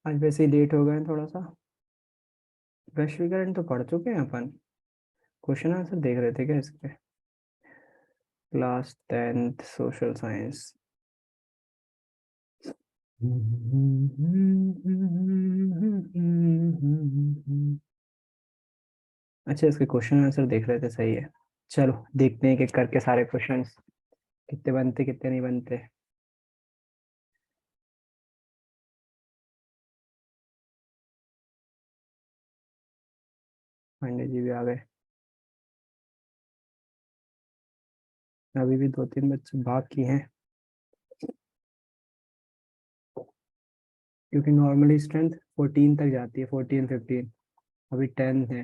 आज वैसे ही लेट हो गए हैं थोड़ा सा। वैश्वीकरण तो पढ़ चुके हैं अपन। क्वेश्चन आंसर देख रहे थे क्या इसके? Class 10th social science. अच्छा, इसके क्वेश्चन आंसर देख रहे थे, सही है। चलो देखते हैं कि करके सारे क्वेश्चंस कितने बनते कितने नहीं बनते। पांडे जी भी आ गए। अभी भी 2-3 बच्चे बाकी हैं, क्योंकि नॉर्मली स्ट्रेंथ 14 तक जाती है, 14-15। अभी 10 है।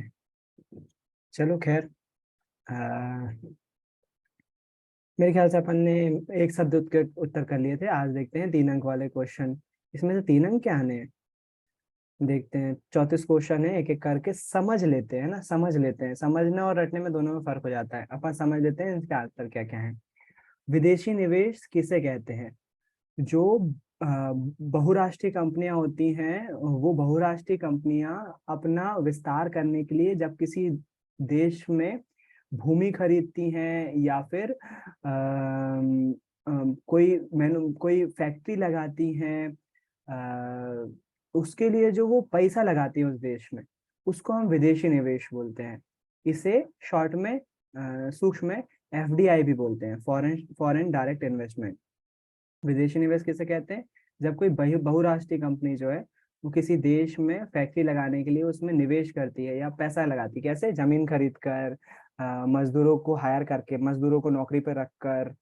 चलो खैर। आ, मेरे ख्याल से अपन ने एक शब्द के उत्तर कर लिए थे। आज देखते हैं 3 अंक वाले क्वेश्चन। इसमें से 3 अंक क्या आने हैं, देखते हैं। 34 क्वेश्चन है, एक एक करके समझ लेते हैं ना, समझ लेते हैं। समझने और रटने में दोनों में फर्क हो जाता है। अपन समझ लेते हैं इसके आंसर क्या क्या है। विदेशी निवेश किसे कहते हैं? जो बहुराष्ट्रीय कंपनियां होती हैं, वो बहुराष्ट्रीय कंपनियां अपना विस्तार करने के लिए जब किसी देश में भूमि खरीदती हैं, या फिर कोई फैक्ट्री लगाती हैं, उसके लिए जो वो पैसा लगाती है उस देश में, उसको हम विदेशी निवेश बोलते हैं। इसे शॉर्ट में, सूक्ष्म में, एफडीआई भी बोलते हैं, फॉरेन फॉरेन डायरेक्ट इन्वेस्टमेंट। विदेशी निवेश किसे कहते हैं? जब कोई बहुराष्ट्रीय कंपनी जो है, वो किसी देश में फैक्ट्री लगाने के लिए उसमें निवेश करती है या पैसा लगाती है। कैसे? जमीन खरीद कर, मजदूरों को हायर करके, मजदूरों को नौकरी पर रखकर,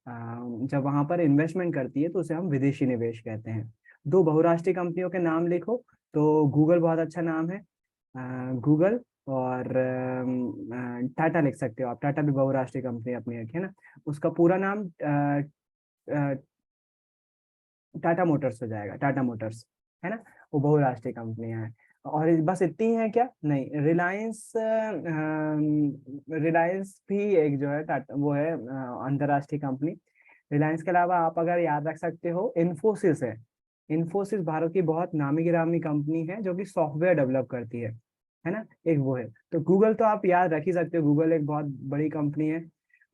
जब वहां पर इन्वेस्टमेंट करती है तो उसे हम विदेशी निवेश कहते हैं। दो बहुराष्ट्रीय कंपनियों के नाम लिखो। तो गूगल बहुत अच्छा नाम है। गूगल और टाटा लिख सकते हो आप। टाटा भी बहुराष्ट्रीय कंपनी अपनी एक है ना। उसका पूरा नाम टाटा मोटर्स हो जाएगा, टाटा मोटर्स, है ना। वो बहुराष्ट्रीय कंपनियां हैं। और बस इतनी है क्या? नहीं, रिलायंस, रिलायंस भी एक जो है टाटा, वो है अंतरराष्ट्रीय कंपनी। रिलायंस के अलावा आप अगर याद रख सकते हो, इन्फोसिस है। इन्फोसिस भारत की बहुत नामी गिरामी कंपनी है, जो कि सॉफ्टवेयर डेवलप करती है ना। एक वो है। तो गूगल तो आप याद रख ही सकते हो, गूगल एक बहुत बड़ी कंपनी है।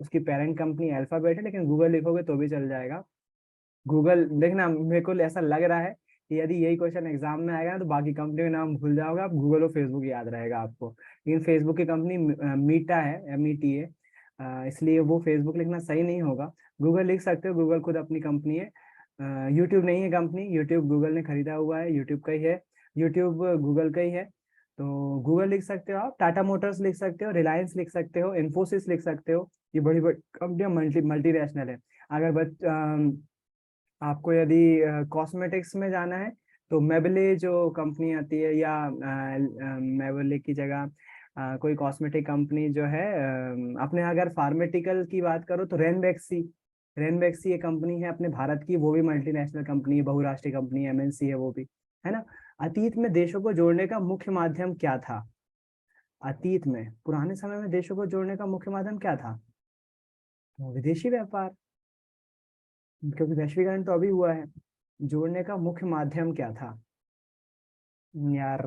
उसकी पेरेंट कंपनी अल्फाबेट है, लेकिन गूगल लिखोगे तो भी चल जाएगा। गूगल देखना, मेरे को ऐसा लग रहा है कि यदि यही क्वेश्चन एग्जाम में आएगा ना, तो बाकी कंपनी का नाम भूल जाओगे आप, गूगल और फेसबुक याद रहेगा आपको। लेकिन फेसबुक की कंपनी मीटा है, META। इसलिए वो फेसबुक लिखना सही नहीं होगा। गूगल लिख सकते हो, गूगल खुद अपनी कंपनी है। यूट्यूब नहीं है कंपनी, यूट्यूब गूगल ने खरीदा हुआ है, यूट्यूब का ही है। यूट्यूब गूगल का ही है। तो गूगल लिख सकते हो आप, टाटा मोटर्स लिख सकते हो, रिलायंस लिख सकते हो, इन्फोसिस लिख सकते हो। ये बड़ी बड़ी कंपनियां मल्टी मल्टी नेशनल है। अगर आपको यदि कॉस्मेटिक्स में जाना है, तो मेबले जो कंपनी आती है, या मेबले की जगह कोई कॉस्मेटिक कंपनी जो है, अपने अगर फार्मेटिकल की बात करो तो रेनबैक्सी। रेनबैक्सी ये कंपनी है अपने भारत की, वो भी मल्टीनेशनल कंपनी है, बहुराष्ट्रीय कंपनी है, MNC है वो भी, है ना। अतीत में देशों को जोड़ने का मुख्य माध्यम क्या था? अतीत में, पुराने समय में देशों को जोड़ने का मुख्य माध्यम क्या था? तो विदेशी व्यापार, क्योंकि वैश्वीकरण तो अभी हुआ है। जोड़ने का मुख्य माध्यम क्या था यार?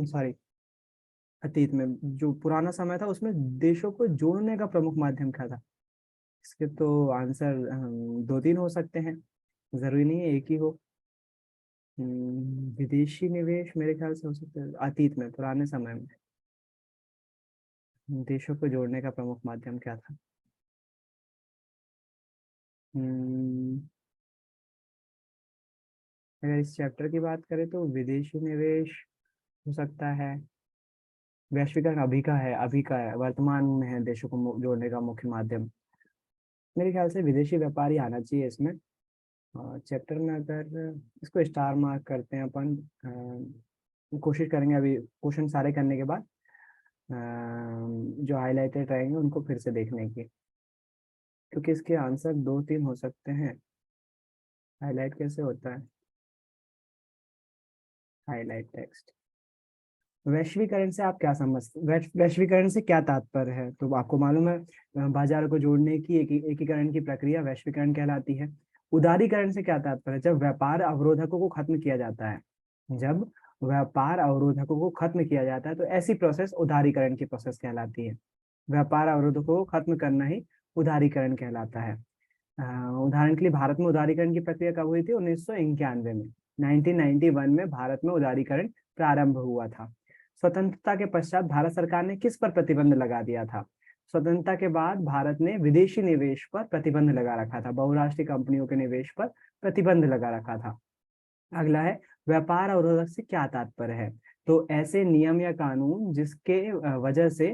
सॉरी। अतीत में जो पुराना समय था, उसमें देशों को जोड़ने का प्रमुख माध्यम क्या था? इसके तो आंसर 2-3 हो सकते हैं, जरूरी नहीं है एक ही हो। विदेशी निवेश मेरे ख्याल से हो सकता है अतीत में, पुराने समय में देशों को जोड़ने का प्रमुख माध्यम क्या था? हम्म, अगर इस चैप्टर की बात करें तो विदेशी निवेश हो सकता है। वैश्वीकरण अभी का है, अभी का है, वर्तमान में है देशों को जोड़ने का मुख्य माध्यम। मेरे ख्याल से विदेशी व्यापार ही आना चाहिए इसमें। चैप्टर में अगर इसको स्टार मार्क करते हैं अपन, कोशिश करेंगे अभी क्वेश्चन सारे करने के बाद जो हाईलाइटेड रहेंगे उनको फिर से देखने की, क्योंकि इसके आंसर 2-3 हो सकते हैं। हाईलाइट कैसे होता है? Highlight text. वैश्वीकरण से आप क्या समझते? वैश्वीकरण से क्या तात्पर्य है? तो आपको मालूम है, बाजार को जोड़ने की एकीकरण की प्रक्रिया वैश्वीकरण कहलाती है। उदारीकरण से क्या तात्पर्य है? जब व्यापार अवरोधकों को खत्म किया जाता है, जब व्यापार अवरोधकों को खत्म किया जाता है तो ऐसी प्रोसेस उदारीकरण की प्रोसेस कहलाती है। व्यापार अवरोधकों को खत्म करना ही उदारीकरण कहलाता है। उदाहरण के लिए भारत में उदारीकरण की प्रक्रिया कब हुई थी? 1991 में। 1991 में भारत में उदारीकरण प्रारंभ हुआ था। स्वतंत्रता के पश्चात भारत सरकार ने किस पर प्रतिबंध लगा दिया था? स्वतंत्रता के बाद भारत ने विदेशी निवेश पर प्रतिबंध लगा रखा था, बहुराष्ट्रीय कंपनियों के निवेश पर प्रतिबंध लगा रखा था। अगला है, व्यापार अवरोधक से क्या तात्पर्य है? तो ऐसे नियम या कानून जिसके वजह से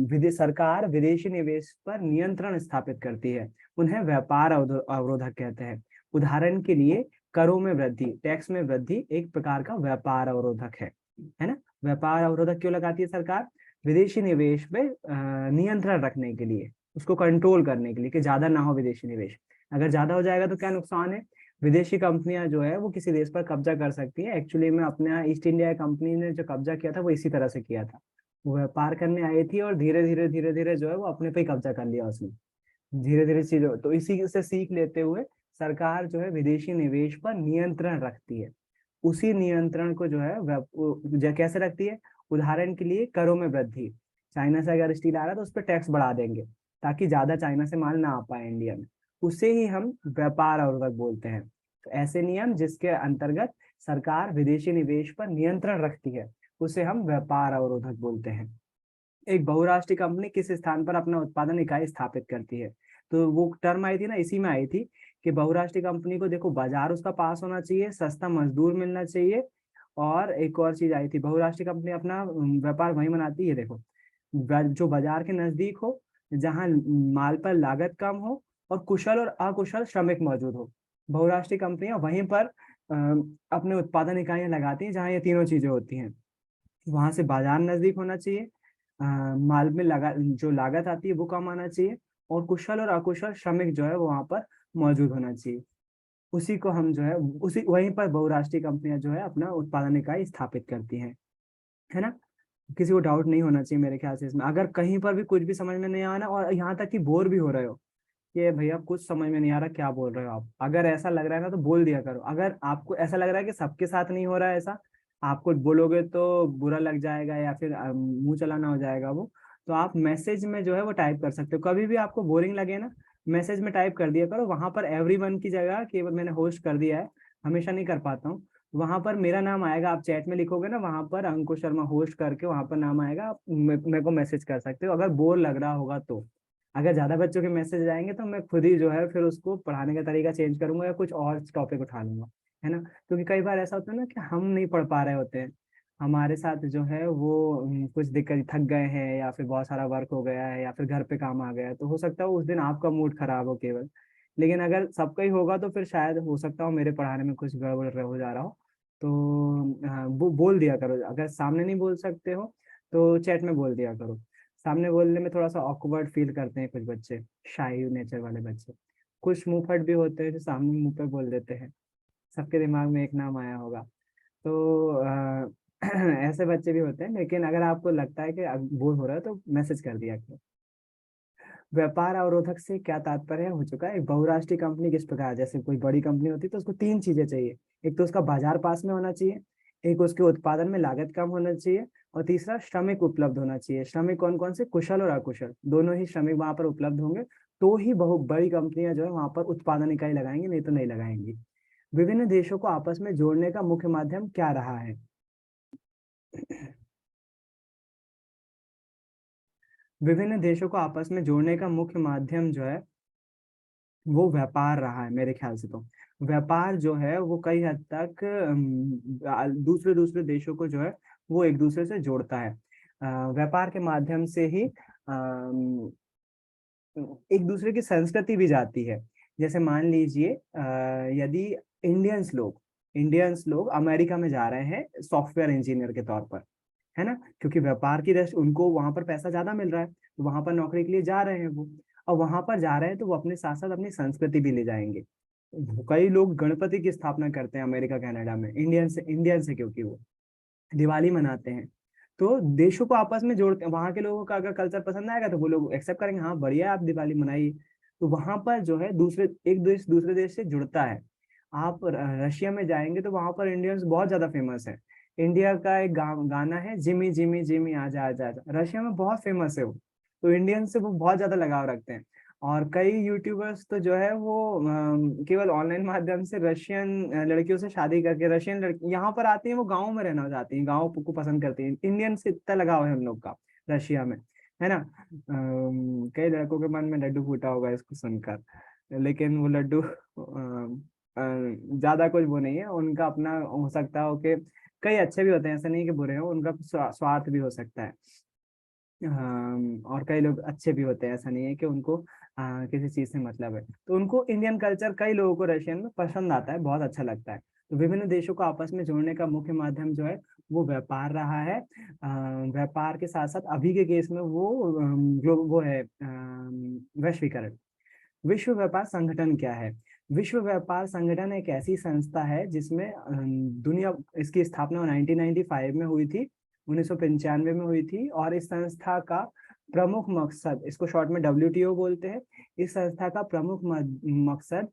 विदेश सरकार विदेशी निवेश पर नियंत्रण स्थापित करती है, उन्हें व्यापार अवरोधक कहते हैं। उदाहरण के लिए करों में वृद्धि, टैक्स में वृद्धि एक प्रकार का व्यापार अवरोधक है ना। व्यापार अवरोधक क्यों लगाती है सरकार? विदेशी निवेश पे नियंत्रण रखने के लिए, उसको कंट्रोल करने के लिए कि ज्यादा ना हो विदेशी निवेश। अगर ज्यादा हो जाएगा तो क्या नुकसान है? विदेशी कंपनियां जो है वो किसी देश पर कब्जा कर सकती है। एक्चुअली में अपने यहाँ ईस्ट इंडिया कंपनी ने जो कब्जा किया था वो इसी तरह से किया था। वो व्यापार करने आई थी और धीरे धीरे जो है वो अपने पे ही कब्जा कर लिया उसने, धीरे धीरे चीजों। तो इसी से सीख लेते हुए सरकार जो है विदेशी निवेश पर नियंत्रण रखती है। उसी नियंत्रण को जो है कैसे रखती है? उदाहरण के लिए करों में वृद्धि, चाइना से अगर स्टील आ रहा है तो उस पर टैक्स बढ़ा देंगे ताकि ज्यादा चाइना से माल ना आ पाए इंडिया में, उसे ही हम व्यापार अवरोधक बोलते हैं। तो ऐसे नियम जिसके अंतर्गत सरकार विदेशी निवेश पर नियंत्रण रखती है उसे हम व्यापार अवरोधक बोलते हैं। एक बहुराष्ट्रीय कंपनी किस स्थान पर अपना उत्पादन इकाई स्थापित करती है? तो वो टर्म आई थी ना, इसी में आई थी कि बहुराष्ट्रीय कंपनी को देखो बाजार उसका पास होना चाहिए, सस्ता मजदूर मिलना चाहिए, और एक और चीज आई थी, बहुराष्ट्रीय कंपनी अपना व्यापार वहीं बनाती है देखो, जो बाजार के नजदीक हो, जहाँ माल पर लागत कम हो और कुशल और अकुशल श्रमिक मौजूद हो। बहुराष्ट्रीय कंपनियां वहीं पर अपने उत्पादन इकाइयां लगाती हैं जहाँ ये तीनों चीजें होती हैं। वहां से बाजार नजदीक होना चाहिए, माल में जो लागत आती है वो कम आना चाहिए, और कुशल और अकुशल श्रमिक जो है वो वहां पर मौजूद होना चाहिए। उसी को हम जो है उसी वहीं पर बहुराष्ट्रीय कंपनियां जो है अपना उत्पादन इकाई स्थापित करती हैं, है ना। किसी को डाउट नहीं होना चाहिए मेरे ख्याल से इसमें। अगर कहीं पर भी कुछ भी समझ में नहीं आना और यहाँ तक कि बोर भी हो रहे हो कि भैया कुछ समझ में नहीं आ रहा क्या बोल रहे हो आप, अगर ऐसा लग रहा है ना तो बोल दिया करो। अगर आपको ऐसा लग रहा है कि सबके साथ नहीं हो रहा है ऐसा, आपको बोलोगे तो बुरा लग जाएगा या फिर मुंह चलाना हो जाएगा वो, तो आप मैसेज में जो है वो टाइप कर सकते हो। कभी भी आपको बोरिंग लगे ना, मैसेज में टाइप कर दिया करो, वहां पर एवरीवन की जगह केवल मैंने होस्ट कर दिया है, हमेशा नहीं कर पाता हूँ। वहां पर मेरा नाम आएगा, आप चैट में लिखोगे ना वहां पर अंकुश शर्मा होस्ट करके वहां पर नाम आएगा, आप मेरे को मैसेज कर सकते हो अगर बोर लग रहा होगा तो। अगर ज्यादा बच्चों के मैसेज आएंगे तो मैं खुद ही जो है फिर उसको पढ़ाने का तरीका चेंज करूंगा या कुछ और टॉपिक उठा लूंगा, है ना। क्योंकि कई बार ऐसा होता है ना कि हम नहीं पढ़ पा रहे होते हैं, हमारे साथ जो है वो कुछ दिक्कत, थक गए हैं या फिर बहुत सारा वर्क हो गया है या फिर घर पे काम आ गया है, तो हो सकता है उस दिन आपका मूड खराब हो केवल। लेकिन अगर सबका ही होगा तो फिर शायद हो सकता हो मेरे पढ़ाने में कुछ गड़बड़ हो जा रहा हो। तो वो बोल दिया करो, अगर सामने नहीं बोल सकते हो तो चैट में बोल दिया करो। सामने बोलने में थोड़ा सा ऑकवर्ड फील करते हैं कुछ बच्चे, शाई नेचर वाले बच्चे। कुछ मुंहफट भी होते हैं जो सामने मुंह पे बोल देते हैं। सबके दिमाग में एक नाम आया होगा। तो ऐसे बच्चे भी होते हैं, लेकिन अगर आपको लगता है कि बोर हो रहा है तो मैसेज कर दिया करो। व्यापार अवरोधक से क्या तात्पर्य हो चुका है? एक बहुराष्ट्रीय कंपनी किस प्रकार, जैसे कोई बड़ी कंपनी होती है तो उसको तीन चीजें चाहिए। एक तो उसका बाजार पास में होना चाहिए, एक उसके उत्पादन में लागत कम होना चाहिए, और तीसरा श्रमिक उपलब्ध होना चाहिए। श्रमिक कौन कौन से? कुशल और अकुशल, दोनों ही श्रमिक वहां पर उपलब्ध होंगे तो ही बहुत बड़ी कंपनियां जो है वहां पर उत्पादन इकाई लगाएंगी, नहीं तो नहीं लगाएंगी। विभिन्न देशों को आपस में जोड़ने का मुख्य माध्यम क्या रहा है? विभिन्न देशों को आपस में जोड़ने का मुख्य माध्यम जो है वो व्यापार रहा है मेरे ख्याल से। तो व्यापार जो है वो कई हद तक दूसरे दूसरे देशों को जो है वो एक दूसरे से जोड़ता है। व्यापार के माध्यम से ही एक दूसरे की संस्कृति भी जाती है। जैसे मान लीजिए यदि इंडियंस लोग अमेरिका में जा रहे हैं सॉफ्टवेयर इंजीनियर के तौर पर, है ना, क्योंकि व्यापार की दृष्टि उनको वहां पर पैसा ज्यादा मिल रहा है, तो वहां पर नौकरी के लिए जा रहे हैं वो। और वहां पर जा रहे हैं तो वो अपने साथ साथ अपनी संस्कृति भी ले जाएंगे। कई लोग गणपति की स्थापना करते हैं अमेरिका कनाडा में, इंडियन से क्योंकि वो दिवाली मनाते हैं। तो देशों को आपस में जोड़ते हैं, वहां के लोगों का अगर कल्चर पसंद आएगा तो वो लोग एक्सेप्ट करेंगे, हाँ बढ़िया है, आप दिवाली मनाइए। तो वहां पर जो है दूसरे एक देश दूसरे देश से जुड़ता है। आप रशिया में जाएंगे तो वहां पर इंडियंस बहुत ज्यादा फेमस है। इंडिया का एक गाना है, जिमी जिमी जिमी आजा आजा आजा, रशिया में बहुत फेमस है वो। तो इंडियन से वो बहुत ज्यादा लगाव रखते हैं। और कई यूट्यूबर्स तो जो है वो केवल ऑनलाइन माध्यम से रशियन लड़कियों से शादी करके, रशियन लड़की यहाँ पर आती हैं, वो गाँव में रहना चाहती हैं, गाँव को पसंद करती हैं। इंडियन से इतना लगाव है हम लोग का रशिया में, है ना। कई लड़कों के मन में लड्डू फूटा होगा इसको सुनकर, लेकिन वो लड्डू ज्यादा कुछ वो नहीं है उनका अपना। हो सकता हो कि कई अच्छे भी होते हैं, ऐसा नहीं कि बुरे हो, उनका स्वार्थ भी हो सकता है। और कई लोग अच्छे भी होते हैं, ऐसा नहीं है कि उनको किसी चीज से मतलब है। तो उनको इंडियन कल्चर, कई लोगों को रशियन में पसंद आता है, बहुत अच्छा लगता है। तो विभिन्न देशों को आपस में जोड़ने का मुख्य माध्यम जो है वो व्यापार रहा है। व्यापार के साथ साथ अभी के केस में वो वो है वैश्वीकरण। विश्व व्यापार संगठन क्या है? विश्व व्यापार संगठन एक ऐसी संस्था है जिसमें दुनिया, इसकी स्थापना 1995 में हुई थी, 1995 में हुई थी। और इस संस्था का प्रमुख मकसद, इसको शॉर्ट में WTO बोलते हैं, इस संस्था का प्रमुख मकसद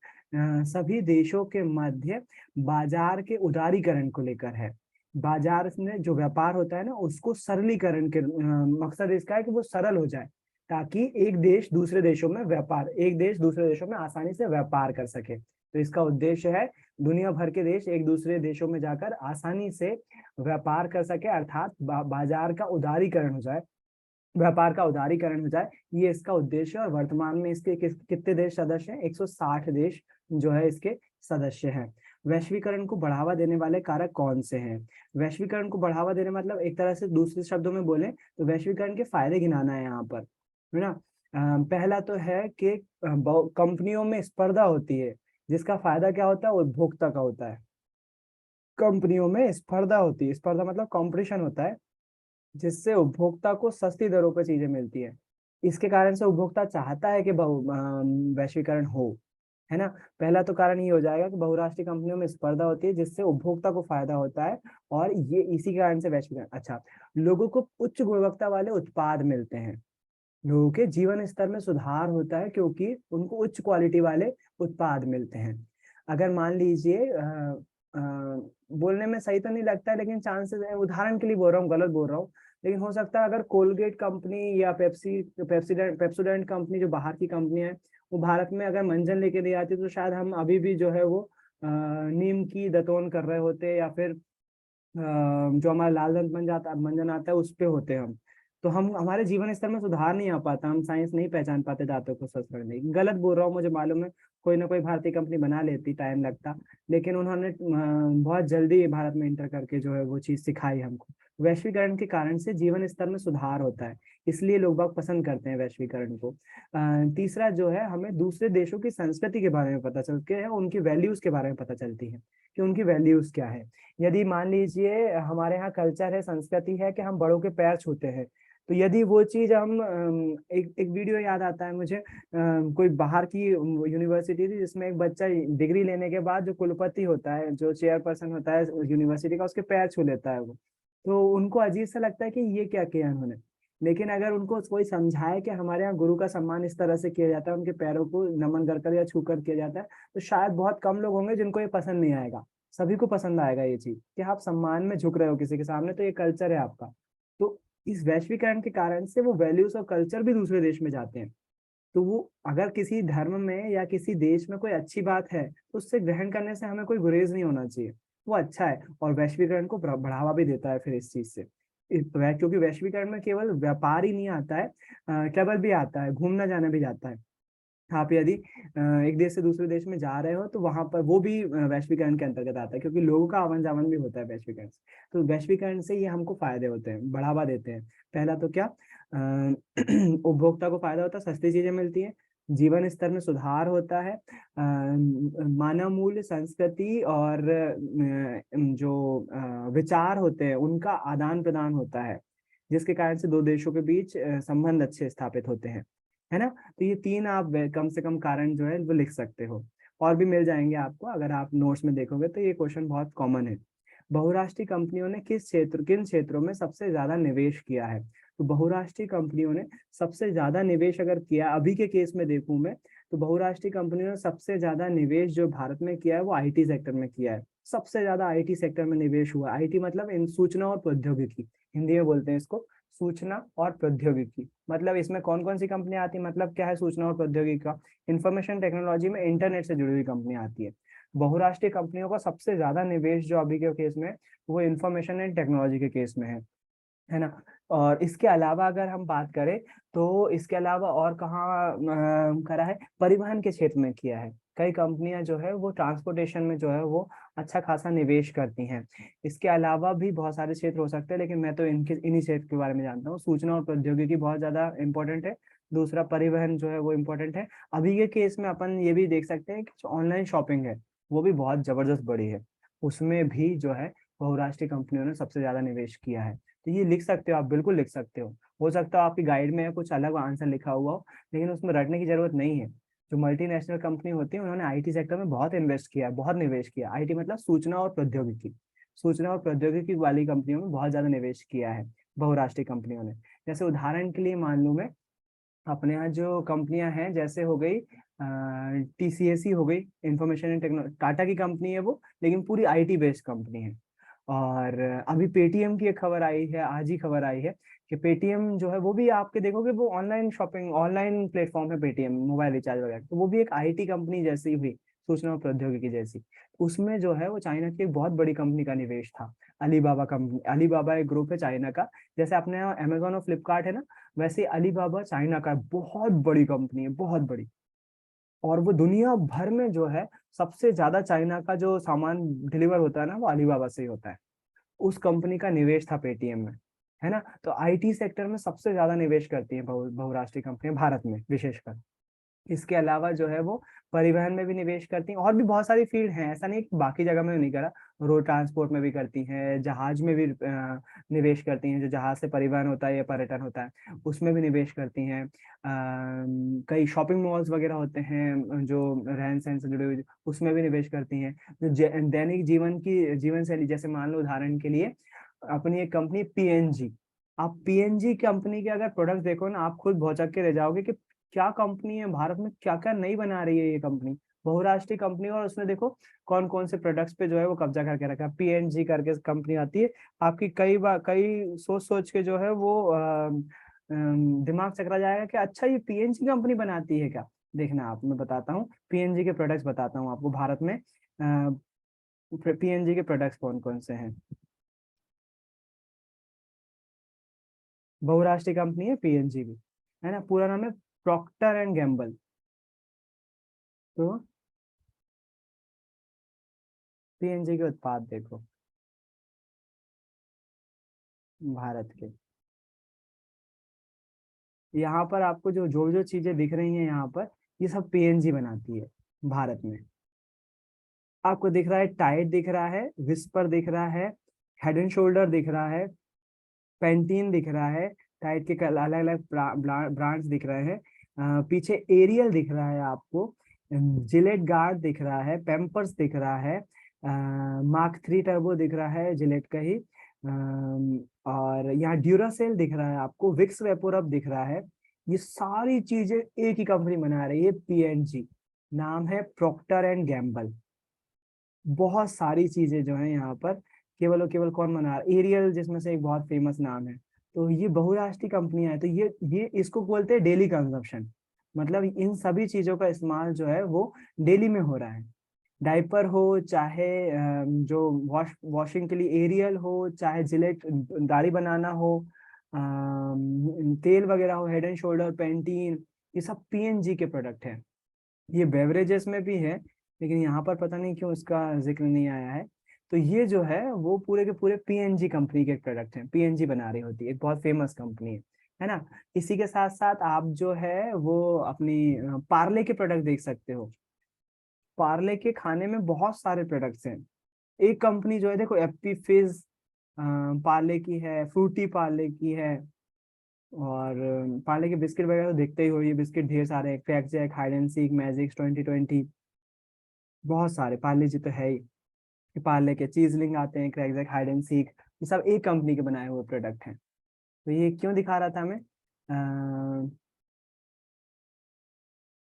सभी देशों के मध्य बाजार के उदारीकरण को लेकर है। बाजार में जो व्यापार होता है ना, उसको सरलीकरण के मकसद इसका है कि वो सरल हो जाए, ताकि एक देश दूसरे देशों में व्यापार, एक देश दूसरे देशों में आसानी से व्यापार कर सके। तो इसका उद्देश्य है दुनिया भर के देश एक दूसरे देशों में जाकर आसानी से व्यापार कर सके, अर्थात बाजार का उदारीकरण हो जाए, व्यापार का उदारीकरण हो जाए, ये इसका उद्देश्य है। और वर्तमान में इसके कितने देश सदस्य हैं? 160 देश जो है इसके सदस्य हैं। वैश्वीकरण को बढ़ावा देने वाले कारक कौन से हैं? वैश्वीकरण को बढ़ावा देने मतलब एक तरह से दूसरे शब्दों में बोले तो वैश्वीकरण के फायदे गिनाना है यहाँ पर, है ना। पहला तो है कि कंपनियों में स्पर्धा होती है, जिसका फायदा क्या होता है? उपभोक्ता का होता है। कंपनियों में स्पर्धा होती है, स्पर्धा मतलब कंपटीशन होता है, जिससे उपभोक्ता को सस्ती दरों पर चीजें मिलती है। इसके कारण से उपभोक्ता चाहता है कि वैश्वीकरण हो, है ना। पहला तो कारण ये हो जाएगा कि बहुराष्ट्रीय कंपनियों में स्पर्धा होती है, जिससे उपभोक्ता को फायदा होता है, और ये इसी के कारण से वैश्वीकरण। अच्छा, लोगों को उच्च गुणवत्ता वाले उत्पाद मिलते हैं, लोगों के जीवन स्तर में सुधार होता है क्योंकि उनको उच्च क्वालिटी वाले उत्पाद मिलते हैं। अगर मान लीजिए बोलने में सही तो नहीं लगता है, लेकिन चांसेस है, उदाहरण के लिए बोल रहा हूँ, गलत बोल रहा हूँ, लेकिन हो सकता है अगर कोलगेट कंपनी या पेप्सोडेंट कंपनी जो बाहर की कंपनी है, वो भारत में अगर मंजन लेके ले आती तो शायद हम अभी भी जो है वो नीम की दतोन कर रहे होते, या फिर जो हमारा लाल दंत मंजन आता है उस पे होते हम। तो हम, हमारे जीवन स्तर में सुधार नहीं आ पाता, हम साइंस नहीं पहचान पाते दांतों को स्वस्थ रखने की। गलत बोल रहा हूँ मुझे मालूम है, कोई ना कोई भारतीय कंपनी बना लेती, टाइम लगता, लेकिन उन्होंने बहुत जल्दी भारत में इंटर करके जो है वो चीज सिखाई हमको। वैश्वीकरण के कारण से जीवन स्तर में सुधार होता है, इसलिए लोग बाग पसंद करते हैं वैश्वीकरण को। तीसरा जो है, हमें दूसरे देशों की संस्कृति के बारे में पता चलती है, उनकी वैल्यूज के बारे में पता चलती है कि उनकी वैल्यूज क्या है। यदि मान लीजिए हमारे यहाँ कल्चर है, संस्कृति है कि हम बड़ों के पैर छूते हैं, तो यदि वो चीज हम एक वीडियो याद आता है मुझे, कोई बाहर की यूनिवर्सिटी थी जिसमें एक बच्चा डिग्री लेने के बाद जो कुलपति होता है, जो चेयरपर्सन होता है यूनिवर्सिटी का, उसके पैर छू लेता है वो। तो उनको अजीब सा लगता है कि ये क्या किया उन्होंने। लेकिन अगर उनको कोई समझाए कि हमारे यहाँ गुरु का सम्मान इस तरह से किया जाता है, उनके पैरों को नमन कर या छू कर किया जाता है, तो शायद बहुत कम लोग होंगे जिनको ये पसंद नहीं आएगा। सभी को पसंद आएगा ये चीज कि आप सम्मान में झुक रहे हो किसी के सामने, तो ये कल्चर है आपका। तो इस वैश्वीकरण के कारण से वो वैल्यूज और कल्चर भी दूसरे देश में जाते हैं। तो वो अगर किसी धर्म में या किसी देश में कोई अच्छी बात है तो उससे ग्रहण करने से हमें कोई गुरेज नहीं होना चाहिए, वो अच्छा है। और वैश्वीकरण को बढ़ावा भी देता है फिर इस चीज से। क्योंकि वैश्वीकरण में केवल व्यापार ही नहीं आता है, ट्रेवल भी आता है, घूमना जाना भी जाता है। आप यदि एक देश से दूसरे देश में जा रहे हो तो वहां पर वो भी वैश्वीकरण के अंतर्गत आता है, क्योंकि लोगों का आवन जावन भी होता है वैश्वीकरण से। तो वैश्वीकरण से ये हमको फायदे होते हैं, बढ़ावा देते हैं। पहला तो क्या, उपभोक्ता को फायदा होता है, सस्ती चीजें मिलती हैं, जीवन स्तर में सुधार होता है, मानव मूल्य, संस्कृति और जो विचार होते हैं उनका आदान प्रदान होता है, जिसके कारण से दो देशों के बीच संबंध अच्छे स्थापित होते हैं, है ना। तो ये तीन आप कम से कम कारण जो है वो लिख सकते हो, और भी मिल जाएंगे आपको अगर आप नोट्स में देखोगे, तो ये क्वेश्चन बहुत कॉमन है। बहुराष्ट्रीय कंपनियों ने किन क्षेत्रों में सबसे ज्यादा निवेश किया है? तो बहुराष्ट्रीय कंपनियों ने सबसे ज्यादा निवेश अगर किया, अभी के केस में देखूं मैं, तो बहुराष्ट्रीय कंपनियों ने सबसे ज्यादा निवेश जो भारत में किया है वो आईटी सेक्टर में किया है। सबसे ज्यादा आईटी सेक्टर में निवेश हुआ। आईटी मतलब इन सूचना और प्रौद्योगिकी, हिंदी में बोलते हैं इसको, सूचना और प्रौद्योगिकी। मतलब इसमें कौन कौन सी कंपनियां आती है, मतलब क्या है सूचना और प्रौद्योगिकी का, इंफॉर्मेशन टेक्नोलॉजी में इंटरनेट से जुड़ी हुई कंपनियां आती है। बहुराष्ट्रीय कंपनियों का सबसे ज्यादा निवेश जो अभी के केस में, वो इंफॉर्मेशन एंड टेक्नोलॉजी के केस में है ना। और इसके अलावा अगर हम बात करें तो इसके अलावा और कहाँ करा है, परिवहन के क्षेत्र में किया है। कई कंपनियां जो है वो ट्रांसपोर्टेशन में जो है वो अच्छा खासा निवेश करती हैं। इसके अलावा भी बहुत सारे क्षेत्र हो सकते हैं, लेकिन मैं तो इन्हीं क्षेत्र के बारे में जानता हूँ। सूचना और प्रौद्योगिकी बहुत ज्यादा इंपॉर्टेंट है। दूसरा परिवहन जो है वो इम्पोर्टेंट है। अभी के केस में अपन ये भी देख सकते हैं कि जो ऑनलाइन शॉपिंग है वो भी बहुत जबरदस्त बढ़ी है। उसमें भी जो है बहुराष्ट्रीय कंपनियों ने सबसे ज्यादा निवेश किया है। तो ये लिख सकते हो आप, बिल्कुल लिख सकते हो सकता है आपकी गाइड में कुछ अलग आंसर लिखा हुआ हो, लेकिन उसमें रटने की जरूरत नहीं है। जो मल्टीनेशनल कंपनी होती है उन्होंने आईटी सेक्टर में बहुत इन्वेस्ट किया है, बहुत निवेश किया। आईटी मतलब सूचना और प्रौद्योगिकी, सूचना और प्रौद्योगिकी वाली कंपनियों में बहुत ज्यादा निवेश किया है बहुराष्ट्रीय कंपनियों ने। जैसे उदाहरण के लिए मान लूं मैं, अपने यहाँ जो कंपनियां हैं जैसे हो गई टीसीएस हो गई, इंफॉर्मेशन एंड टेक्नोलॉजी, टाटा की कंपनी है वो, लेकिन पूरी आईटी बेस्ड कंपनी है। और अभी पेटीएम की एक खबर आई है, आज ही खबर आई है कि पेटीएम जो है वो भी आपके देखोगे वो ऑनलाइन शॉपिंग, ऑनलाइन प्लेटफॉर्म है पेटीएम, मोबाइल रिचार्ज वगैरह, तो वो भी एक आईटी कंपनी जैसी हुई, सूचना और प्रौद्योगिकी जैसी। उसमें जो है वो चाइना की एक बहुत बड़ी कंपनी का निवेश था, अलीबाबा कंपनी। अलीबाबा एक ग्रुप है चाइना का, जैसे अपने यहाँ अमेजोन और फ्लिपकार्ट है ना, वैसे अलीबाबा चाइना का बहुत बड़ी कंपनी है, बहुत बड़ी। और वो दुनिया भर में जो है सबसे ज्यादा चाइना का जो सामान डिलीवर होता है ना, वो अलीबाबा से ही होता है। उस कंपनी का निवेश था पेटीएम में, है ना। तो आईटी सेक्टर में सबसे ज्यादा निवेश करती है बहुराष्ट्रीय कंपनियां भारत में विशेषकर। इसके अलावा जो है वो परिवहन में भी निवेश करती हैं, और भी बहुत सारी फील्ड हैं, ऐसा नहीं कि बाकी जगह में नहीं करा। रोड ट्रांसपोर्ट में भी करती हैं, जहाज में भी निवेश करती हैं, जो जहाज से परिवहन होता है या पर्यटन होता है उसमें भी निवेश करती हैं। कई शॉपिंग मॉल्स वगैरह होते हैं जो रहन सहन से जुड़े हुए, उसमें भी निवेश करती हैं। जो दैनिक जीवन की जीवन शैली, जैसे मान लो उदाहरण के लिए अपनी एक कंपनी पीएनजी, आप पीएनजी कंपनी के अगर प्रोडक्ट देखो ना, आप खुद भौचक के रह जाओगे कि क्या कंपनी है, भारत में क्या क्या नई बना रही है ये कंपनी, बहुराष्ट्रीय कंपनी। और उसने देखो कौन कौन से प्रोडक्ट्स पे जो है वो कब्जा करके रखा है। पीएनजी करके कंपनी आती है, आपकी कई बार कई सोच सोच के जो है वो दिमाग चकरा जाएगा कि अच्छा ये पीएनजी कंपनी बनाती है क्या। देखना आप, मैं बताता हूँ पीएनजी के प्रोडक्ट्स बताता हूँ आपको भारत में। पीएनजी के प्रोडक्ट्स कौन कौन से हैं, बहुराष्ट्रीय कंपनी है पीएनजी भी, है ना। पूरा नाम है प्रॉक्टर एंड गैम्बल। तो पीएनजी के उत्पाद देखो भारत के, यहाँ पर आपको जो जो जो चीजें दिख रही हैं यहाँ पर, ये सब पीएनजी बनाती है भारत में। आपको दिख रहा है टाइड दिख रहा है, विस्पर दिख रहा है, हेड एंड शोल्डर दिख रहा है, पेंटीन दिख रहा है, टाइड के अलग अलग ब्रांड्स दिख रहे हैं। पीछे एरियल दिख रहा है आपको, जिलेट गार्ड दिख रहा है, पेम्पर्स दिख रहा है, मार्क 3 टर्बो दिख रहा है जिलेट का ही, और यहाँ ड्यूरासेल दिख रहा है आपको, विक्स वेपोरब दिख रहा है। ये सारी चीजें एक ही कंपनी बना रही है, पीएनजी, नाम है प्रॉक्टर एंड गैम्बल। बहुत सारी चीजें जो है यहाँ पर, केवल और केवल कौन बना रहा है, एरियल जिसमें से एक बहुत फेमस नाम है। तो ये बहुराष्ट्रीय कंपनियां हैं, तो ये इसको बोलते हैं डेली कंजम्पशन। मतलब इन सभी चीजों का इस्तेमाल जो है वो डेली में हो रहा है। डायपर हो, चाहे जो वॉशिंग के लिए एरियल हो, चाहे जिलेट दाढ़ी बनाना हो, तेल वगैरह हो, हेड एंड शोल्डर, पेंटीन, ये सब पीएनजी के प्रोडक्ट हैं। ये बेवरेजेस में भी है, लेकिन यहाँ पर पता नहीं क्यों इसका जिक्र नहीं आया है। तो ये जो है वो पूरे के पूरे पीएनजी कंपनी के प्रोडक्ट हैं, पीएनजी बना रही होती है, एक बहुत फेमस कंपनी है ना। इसी के साथ साथ आप जो है वो अपनी पार्ले के प्रोडक्ट देख सकते हो। पार्ले के खाने में बहुत सारे प्रोडक्ट्स हैं। एक कंपनी जो है देखो, एप्पी फिज पार्ले की है, फ्रूटी पार्ले की है, और पार्ले के बिस्किट वगैरह तो देखते ही हो, ये बिस्किट ढेर सारे हैं, Krackjack, Hide and Seek, Magix, 2020, बहुत सारे पार्ले जी तो है ही। ये पार्ले के चीजलिंग आते हैं, Krackjack, Hide and Seek, ये सब एक कंपनी के बनाए हुए प्रोडक्ट हैं। तो ये क्यों दिखा रहा था मैं,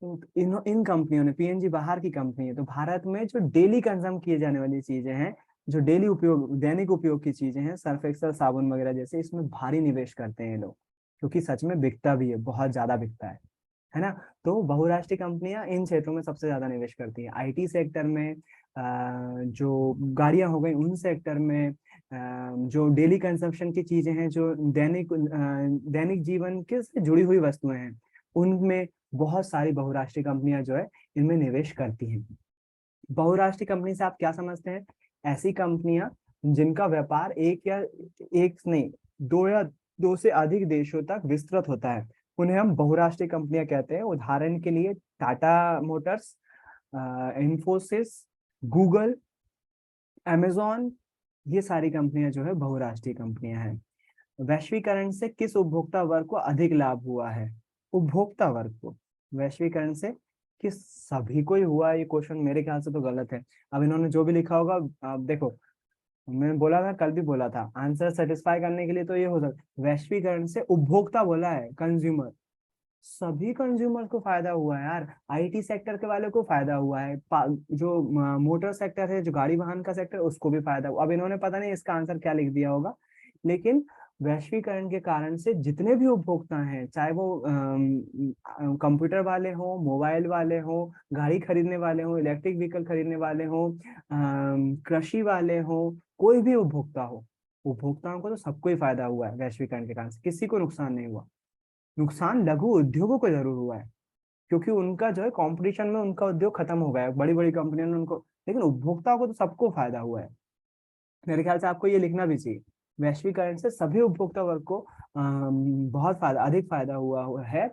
इन कंपनियों ने, पीएनजी बाहर की कंपनी है, तो भारत में जो डेली कंज्यूम किए जाने वाली चीजें हैं, जो डेली उपयोग, दैनिक उपयोग की चीजें हैं, सर्फ एक्सेल, साबुन वगैरह जैसे, इसमें भारी निवेश करते हैं ये लोग, क्योंकि सच में बिकता भी है, बहुत ज्यादा बिकता है ना। तो बहुराष्ट्रीय कंपनियां इन क्षेत्रों में सबसे ज्यादा निवेश करती है। आईटी सेक्टर में, जो गाड़ियां हो गई उन सेक्टर में, जो डेली कंजम्पशन की चीजें हैं, जो दैनिक जीवन के से जुड़ी हुई वस्तुएं हैं, उनमें बहुत सारी बहुराष्ट्रीय कंपनियां जो है इनमें निवेश करती हैं। बहुराष्ट्रीय कंपनी से आप क्या समझते हैं? ऐसी कंपनियां जिनका व्यापार एक नहीं, दो से अधिक देशों तक विस्तृत होता है, उन्हें हम बहुराष्ट्रीय कंपनियां कहते हैं। उदाहरण के लिए Tata Motors, Infosys, Google, Amazon, ये सारी कंपनियां जो है बहुराष्ट्रीय कंपनियां हैं। वैश्वीकरण से किस उपभोक्ता वर्ग को अधिक लाभ हुआ है? उपभोक्ता वर्ग को वैश्वीकरण से किस, सभी को ही हुआ? ये क्वेश्चन मेरे ख्याल से तो गलत है। अब इन्होंने जो भी लिखा होगा, आप देखो, मैंने बोला था, कल भी बोला था, आंसर सेटिस्फाई करने के लिए तो ये हो सकता, वैश्वीकरण से उपभोक्ता बोला है, कंज्यूमर, सभी कंज्यूमर को फायदा हुआ है यार। आईटी सेक्टर के वाले को फायदा हुआ है, जो मोटर सेक्टर है, जो गाड़ी वाहन का सेक्टर, उसको भी फायदा हुआ। अब इन्होंने पता नहीं इसका आंसर क्या लिख दिया होगा, लेकिन वैश्वीकरण के कारण से जितने भी उपभोक्ता हैं, चाहे वो कंप्यूटर वाले हो, मोबाइल वाले हो, गाड़ी खरीदने वाले हो, इलेक्ट्रिक व्हीकल खरीदने वाले हो, कृषि वाले हो, कोई भी उपभोक्ता हो, उपभोक्ताओं को तो सबको ही फायदा हुआ है वैश्वीकरण के कारण से, किसी को नुकसान नहीं हुआ। नुकसान लघु उद्योगों को जरूर हुआ है, क्योंकि उनका जो है कंपटीशन में उनका उद्योग खत्म हो गया है, बड़ी बड़ी कंपनियों ने उनको, लेकिन उपभोक्ताओं को तो सबको फायदा हुआ है। मेरे ख्याल से आपको ये लिखना भी चाहिए, वैश्वीकरण से सभी उपभोक्ता वर्ग को बहुत फायदा, अधिक फायदा हुआ है।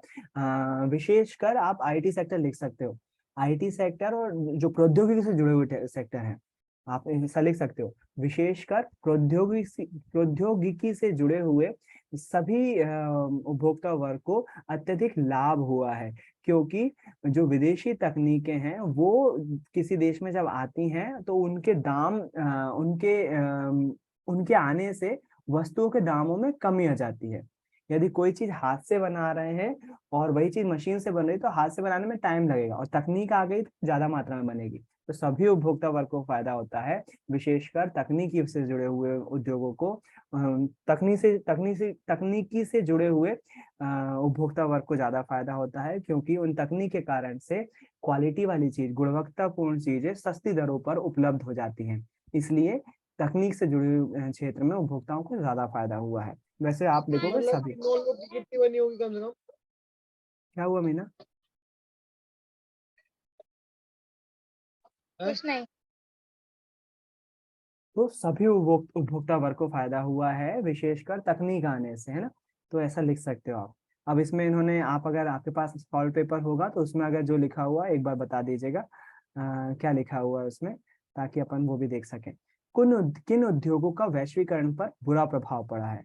विशेषकर आप आईटी सेक्टर लिख सकते हो, आईटी सेक्टर और जो प्रौद्योगिकी से जुड़े हुए सेक्टर हैं, आप ऐसा लिख सकते हो, विशेषकर प्रौद्योगिकी से जुड़े हुए सभी उपभोक्ता वर्ग को अत्यधिक लाभ हुआ है, क्योंकि जो विदेशी तकनीकें हैं वो किसी देश में जब आती हैं तो उनके दाम, उनके आने से वस्तुओं के दामों में कमी आ जाती है। यदि कोई चीज हाथ से बना रहे हैं और वही चीज मशीन से बन रही, तो हाथ से बनाने में टाइम लगेगा, और तकनीक आ गई तो ज्यादा मात्रा में बनेगी। तो सभी उपभोक्ता वर्ग को फायदा होता है, विशेषकर तकनीकी से जुड़े हुए उद्योगों को, तकनीकी से जुड़े हुए उपभोक्ता वर्ग को ज्यादा फायदा होता है, क्योंकि उन तकनीक के कारण से क्वालिटी वाली चीज, गुणवत्तापूर्ण चीजें सस्ती दरों पर उपलब्ध हो जाती हैं। इसलिए तकनीक से जुड़े हुए क्षेत्र में उपभोक्ताओं को ज्यादा फायदा हुआ है। वैसे आप देखोगे मतलब सभी। नॉन कितनी बनी होगी कम से कम? क्या हुआ मीना? कुछ नहीं। तो सभी उपभोक्ता वर्ग को फायदा हुआ है, विशेषकर तकनीक आने से, है ना। तो ऐसा लिख सकते हो आप। अब इसमें इन्होंने, आप अगर आपके पास सॉल्व पेपर होगा तो उसमें अगर जो लिखा हुआ है एक बार बता दीजिएगा, क्या लिखा हुआ है उसमें, ताकि अपन वो भी देख सकें। किन उद्योगों का वैश्वीकरण पर बुरा प्रभाव पड़ा है?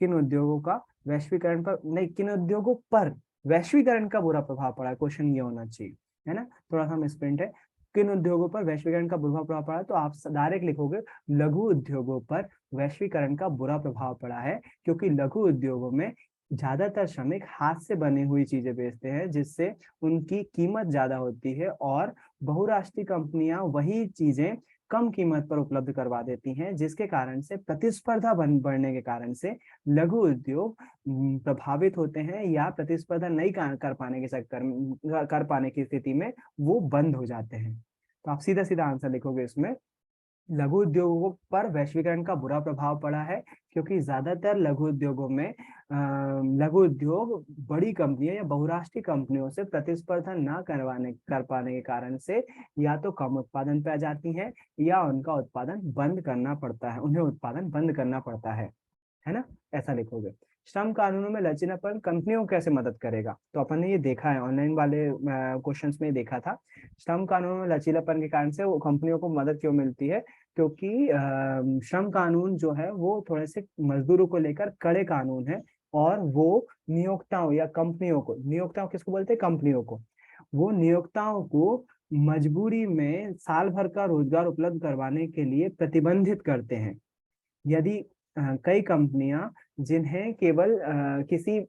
किन उद्योगों का वैश्वीकरण पर नहीं, किन उद्योगों पर वैश्वीकरण का बुरा प्रभाव पड़ा है, क्वेश्चन ये होना चाहिए, है ना। थोड़ा सा मिसप्रिंट है। किन उद्योगों पर वैश्वीकरण का बुरा प्रभाव पड़ा है, तो आप डायरेक्ट लिखोगे लघु उद्योगों पर वैश्वीकरण का बुरा प्रभाव पड़ा है, क्योंकि लघु उद्योगों में ज्यादातर श्रमिक हाथ से बनी हुई चीजें बेचते हैं, जिससे उनकी कीमत ज्यादा होती है, और बहुराष्ट्रीय कंपनियां वही चीजें कम कीमत पर उपलब्ध करवा देती हैं, जिसके कारण से प्रतिस्पर्धा बढ़ने के कारण से लघु उद्योग प्रभावित होते हैं, या प्रतिस्पर्धा नहीं कर पाने के चक्कर, कर पाने की स्थिति में वो बंद हो जाते हैं। तो आप सीधा सीधा आंसर लिखोगे इसमें, लघु उद्योगों पर वैश्वीकरण का बुरा प्रभाव पड़ा है, क्योंकि ज्यादातर लघु उद्योगों में लघु उद्योग बड़ी कंपनियों या बहुराष्ट्रीय कंपनियों से प्रतिस्पर्धा ना कर पाने के कारण से या तो कम उत्पादन पे आ जाती हैं, या उनका उत्पादन बंद करना पड़ता है, उन्हें उत्पादन बंद करना पड़ता है ना। ऐसा लिखोगे। श्रम कानूनों में लचीलापन कंपनियों को कैसे मदद करेगा? तो अपन ने ये देखा है, ऑनलाइन वाले क्वेश्चंस में देखा था। श्रम कानूनों में लचीलापन के कारण से वो कंपनियों को मदद क्यों मिलती है? क्योंकि श्रम कानून जो है वो थोड़े से मजदूरों को लेकर कड़े कानून है, और वो नियोक्ताओं या कंपनियों को, नियोक्ताओं किसको बोलते हैं? कंपनियों को। वो नियोक्ताओं को मजबूरी में साल भर का रोजगार उपलब्ध करवाने के लिए प्रतिबंधित करते हैं। यदि कई कंपनियां जिन्हें केवल किसी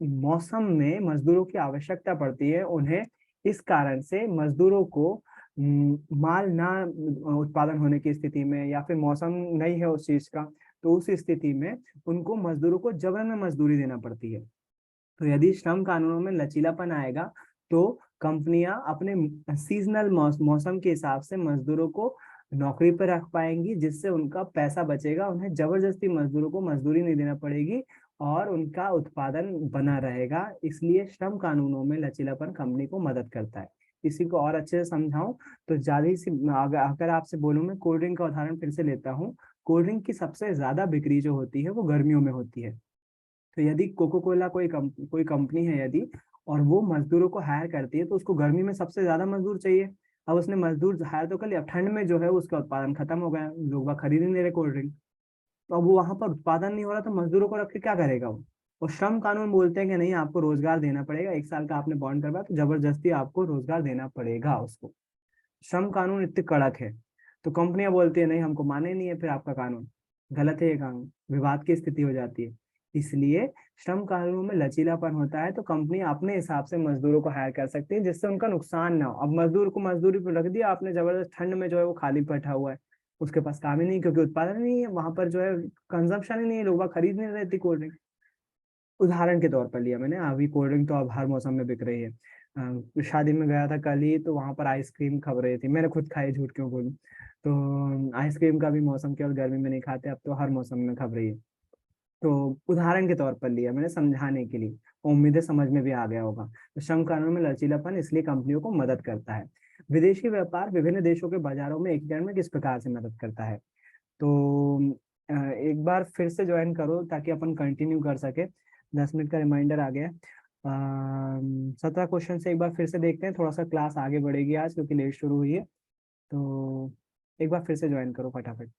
मौसम में मजदूरों की आवश्यकता पड़ती है, उन्हें इस कारण से मजदूरों को माल ना उत्पादन होने की स्थिति में, या फिर मौसम नहीं है उस चीज का, तो उस स्थिति में उनको मजदूरों को जबरन में मजदूरी देना पड़ती है। तो यदि श्रम कानूनों में लचीलापन आएगा तो कंपनियां अपने सीजनल मौसम के हिसाब से मजदूरों को नौकरी पर रख पाएंगी, जिससे उनका पैसा बचेगा, उन्हें जबरदस्ती मजदूरों को मजदूरी नहीं देना पड़ेगी और उनका उत्पादन बना रहेगा। इसलिए श्रम कानूनों में लचीलापन कंपनी को मदद करता है। इसी को और अच्छे से समझाऊं तो ज्यादा सी अगर आपसे बोलूं, मैं कोल्ड ड्रिंक का उदाहरण फिर से लेता हूँ। कोल्ड ड्रिंक की सबसे ज्यादा बिक्री जो होती है वो गर्मियों में होती है। तो यदि कोको कोला कोई कंपनी है यदि, और वो मजदूरों को हायर करती है, तो उसको गर्मी में सबसे ज्यादा मजदूर चाहिए। अब उसने मजदूर हायर तो कर लिया, अब ठंड में जो है उसका उत्पादन खत्म हो गया, लोग वह खरीद ही नहीं रहे कोल्ड ड्रिंक। तो अब वो वहां पर उत्पादन नहीं हो रहा, तो मजदूरों को रख के क्या करेगा वो। और श्रम कानून बोलते हैं कि नहीं, आपको रोजगार देना पड़ेगा, 1 साल का आपने बॉन्ड करवाया तो जबरदस्ती आपको रोजगार देना पड़ेगा उसको। श्रम कानून इतने कड़क है। तो कंपनियां बोलती है नहीं, हमको माने नहीं है फिर आपका कानून, गलत है ये कानून, विवाद की स्थिति हो जाती है। इसलिए श्रम कानूनों में लचीलापन होता है, तो कंपनी अपने हिसाब से मजदूरों को हायर कर सकती है जिससे उनका नुकसान ना हो। अब मजदूर को मजदूरी पर रख दिया आपने जबरदस्त, ठंड में जो है वो खाली बैठा हुआ है, उसके पास काम ही नहीं, क्योंकि उत्पादन नहीं है वहां पर, जो है कंजम्पशन ही नहीं है, लोग वहाँ खरीद नहीं रहती कोल्ड ड्रिंक। उदाहरण के तौर पर लिया मैंने। अभी कोल्ड ड्रिंक तो अब हर मौसम में बिक रही है। शादी में गया था कल ही, तो वहां पर आइसक्रीम खब रही थी, मैंने खुद खाई, झूठ क्यों बोलूं। तो आइसक्रीम का भी मौसम केवल गर्मी में नहीं खाते, अब तो हर मौसम में खब रही है। तो उदाहरण के तौर पर लिया मैंने समझाने के लिए, उम्मीद है समझ में भी आ गया होगा। तो श्रम कानून में लचीलापन इसलिए कंपनियों को मदद करता है। विदेशी व्यापार विभिन्न देशों के बाजारों में एकीकरण में किस प्रकार से मदद करता है। तो एक बार फिर से ज्वाइन करो ताकि अपन कंटिन्यू कर सके। 10 मिनट का रिमाइंडर आ गया। 17 क्वेश्चन से एक बार फिर से देखते हैं, थोड़ा सा क्लास आगे बढ़ेगी आज क्योंकि लेट शुरू हुई है। तो एक बार फिर से ज्वाइन करो फटाफट।